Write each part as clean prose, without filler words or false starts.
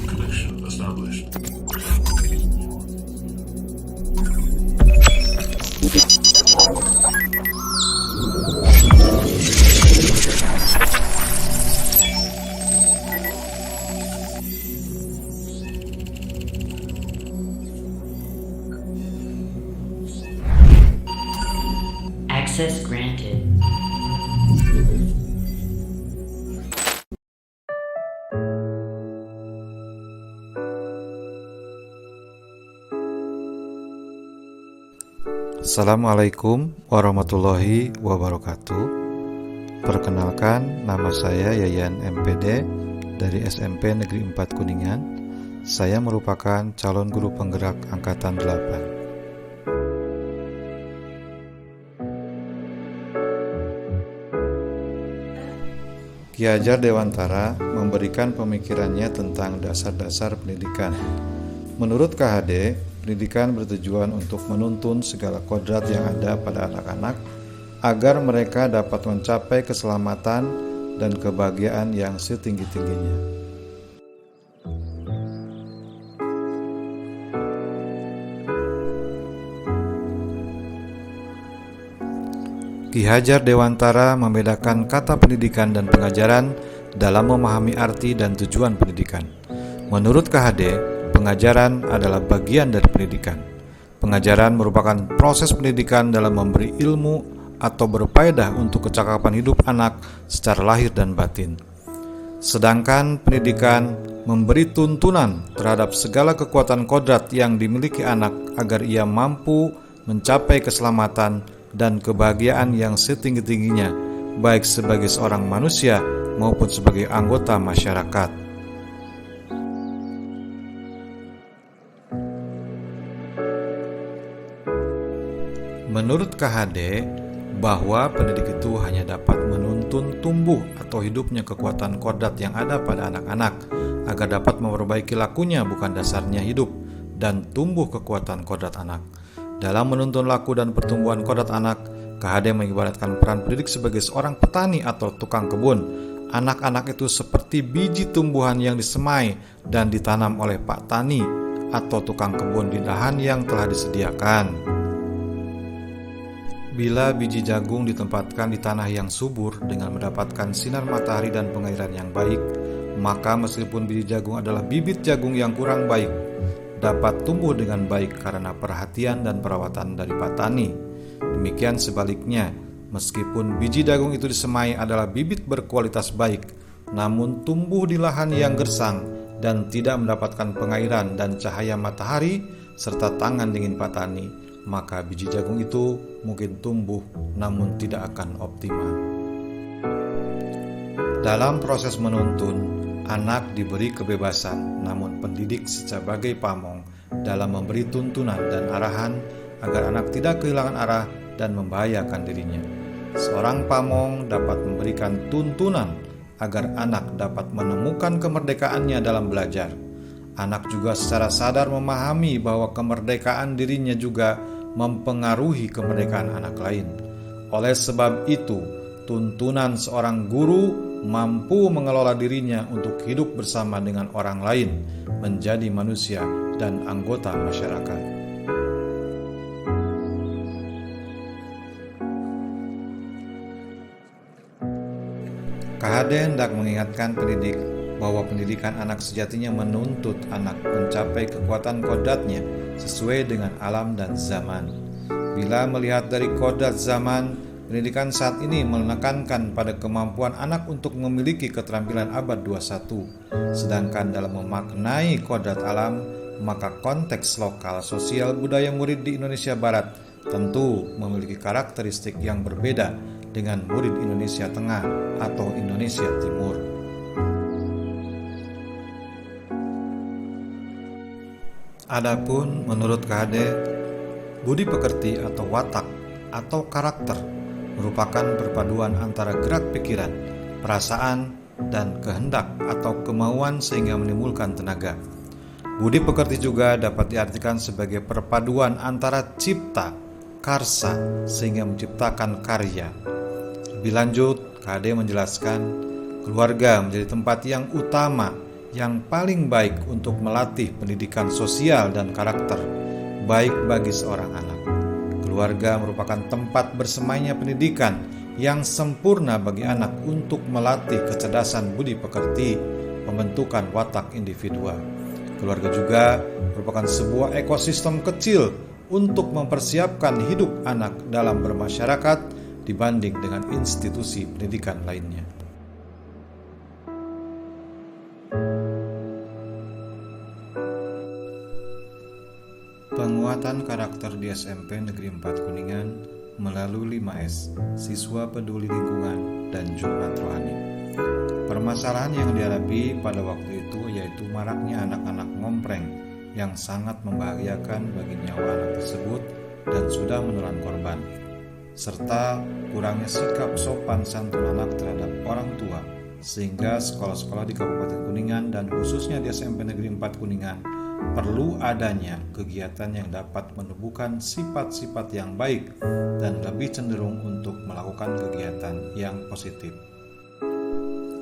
Connection established. Access granted. Assalamualaikum warahmatullahi wabarakatuh. Perkenalkan, nama saya Yayan MPD dari SMP Negeri 4 Kuningan. Saya merupakan calon guru penggerak Angkatan 8. Ki Hajar Dewantara memberikan pemikirannya tentang dasar-dasar pendidikan. Menurut KHD, pendidikan bertujuan untuk menuntun segala kodrat yang ada pada anak-anak agar mereka dapat mencapai keselamatan dan kebahagiaan yang setinggi-tingginya. Ki Hajar Dewantara membedakan kata pendidikan dan pengajaran dalam memahami arti dan tujuan pendidikan. Menurut KHD, pengajaran adalah bagian dari pendidikan. Pengajaran merupakan proses pendidikan dalam memberi ilmu atau berfaedah untuk kecakapan hidup anak secara lahir dan batin. Sedangkan pendidikan memberi tuntunan terhadap segala kekuatan kodrat yang dimiliki anak agar ia mampu mencapai keselamatan dan kebahagiaan yang setinggi-tingginya, baik sebagai seorang manusia maupun sebagai anggota masyarakat. Menurut KHD, bahwa pendidik itu hanya dapat menuntun tumbuh atau hidupnya kekuatan kodrat yang ada pada anak-anak agar dapat memperbaiki lakunya, bukan dasarnya hidup dan tumbuh kekuatan kodrat anak. Dalam menuntun laku dan pertumbuhan kodrat anak, KHD mengibaratkan peran pendidik sebagai seorang petani atau tukang kebun. Anak-anak itu seperti biji tumbuhan yang disemai dan ditanam oleh Pak Tani atau tukang kebun di lahan yang telah disediakan. Bila biji jagung ditempatkan di tanah yang subur dengan mendapatkan sinar matahari dan pengairan yang baik, maka meskipun biji jagung adalah bibit jagung yang kurang baik, dapat tumbuh dengan baik karena perhatian dan perawatan dari petani. Demikian sebaliknya, meskipun biji jagung itu disemai adalah bibit berkualitas baik, namun tumbuh di lahan yang gersang dan tidak mendapatkan pengairan dan cahaya matahari serta tangan dingin petani, maka biji jagung itu mungkin tumbuh namun tidak akan optimal. Dalam proses menuntun, anak diberi kebebasan, namun pendidik sebagai pamong dalam memberi tuntunan dan arahan agar anak tidak kehilangan arah dan membahayakan dirinya. Seorang pamong dapat memberikan tuntunan agar anak dapat menemukan kemerdekaannya dalam belajar. Anak juga secara sadar memahami bahwa kemerdekaan dirinya juga mempengaruhi kemerdekaan anak lain. Oleh sebab itu, tuntunan seorang guru mampu mengelola dirinya untuk hidup bersama dengan orang lain, menjadi manusia dan anggota masyarakat. KHD hendak mengingatkan pendidik bahwa pendidikan anak sejatinya menuntut anak mencapai kekuatan kodratnya sesuai dengan alam dan zaman. Bila melihat dari kodrat zaman, pendidikan saat ini menekankan pada kemampuan anak untuk memiliki keterampilan abad 21. Sedangkan dalam memaknai kodrat alam, maka konteks lokal sosial budaya murid di Indonesia Barat tentu memiliki karakteristik yang berbeda dengan murid Indonesia Tengah atau Indonesia Timur. Adapun menurut KHD, budi pekerti atau watak atau karakter merupakan perpaduan antara gerak pikiran, perasaan, dan kehendak atau kemauan sehingga menimbulkan tenaga. Budi pekerti juga dapat diartikan sebagai perpaduan antara cipta, karsa sehingga menciptakan karya. Lebih lanjut, KD menjelaskan, keluarga menjadi tempat yang utama, yang paling baik untuk melatih pendidikan sosial dan karakter, baik bagi seorang anak. Keluarga merupakan tempat bersemainya pendidikan yang sempurna bagi anak untuk melatih kecerdasan budi pekerti, pembentukan watak individual. Keluarga juga merupakan sebuah ekosistem kecil untuk mempersiapkan hidup anak dalam bermasyarakat dibanding dengan institusi pendidikan lainnya. Penguatan karakter di SMP Negeri 4 Kuningan melalui 5S, Siswa Peduli Lingkungan dan Jumat Rohani. Permasalahan yang dihadapi pada waktu itu yaitu maraknya anak-anak ngompreng yang sangat membahayakan bagi nyawa anak tersebut dan sudah menelan korban, serta kurangnya sikap sopan santun anak terhadap orang tua, sehingga sekolah-sekolah di Kabupaten Kuningan dan khususnya di SMP Negeri 4 Kuningan perlu adanya kegiatan yang dapat menumbuhkan sifat-sifat yang baik dan lebih cenderung untuk melakukan kegiatan yang positif.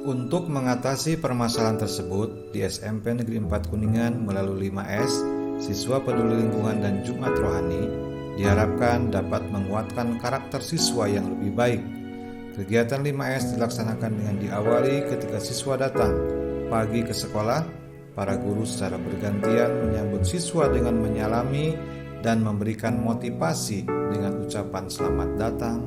Untuk mengatasi permasalahan tersebut, di SMP Negeri 4 Kuningan melalui 5S, Siswa Peduli Lingkungan dan Jumat Rohani, diharapkan dapat menguatkan karakter siswa yang lebih baik. Kegiatan 5S dilaksanakan dengan diawali ketika siswa datang pagi ke sekolah. Para guru secara bergantian menyambut siswa dengan menyalami dan memberikan motivasi dengan ucapan selamat datang,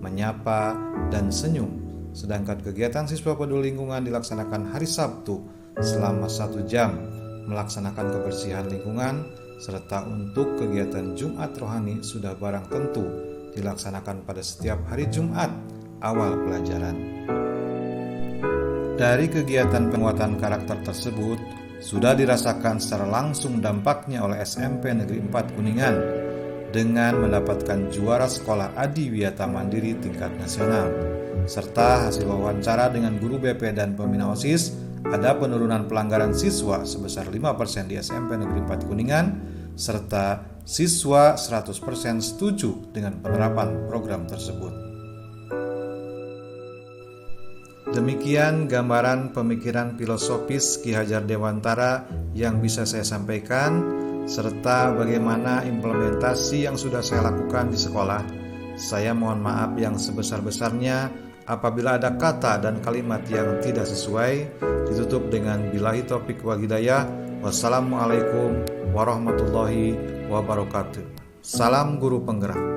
menyapa, dan senyum. Sedangkan kegiatan Siswa Peduli Lingkungan dilaksanakan hari Sabtu selama 1 jam, melaksanakan kebersihan lingkungan, serta untuk kegiatan Jumat Rohani sudah barang tentu dilaksanakan pada setiap hari Jumat awal pelajaran. Dari kegiatan penguatan karakter tersebut, sudah dirasakan secara langsung dampaknya oleh SMP Negeri 4 Kuningan dengan mendapatkan juara sekolah Adiwiyata Mandiri tingkat nasional, serta hasil wawancara dengan guru BP dan pembina OSIS ada penurunan pelanggaran siswa sebesar 5% di SMP Negeri 4 Kuningan, serta siswa 100% setuju dengan penerapan program tersebut. Demikian gambaran pemikiran filosofis Ki Hajar Dewantara yang bisa saya sampaikan, serta bagaimana implementasi yang sudah saya lakukan di sekolah. Saya mohon maaf yang sebesar-besarnya apabila ada kata dan kalimat yang tidak sesuai. Ditutup dengan billahi taufiq wal hidayah. Wassalamualaikum warahmatullahi wabarakatuh. Salam guru penggerak.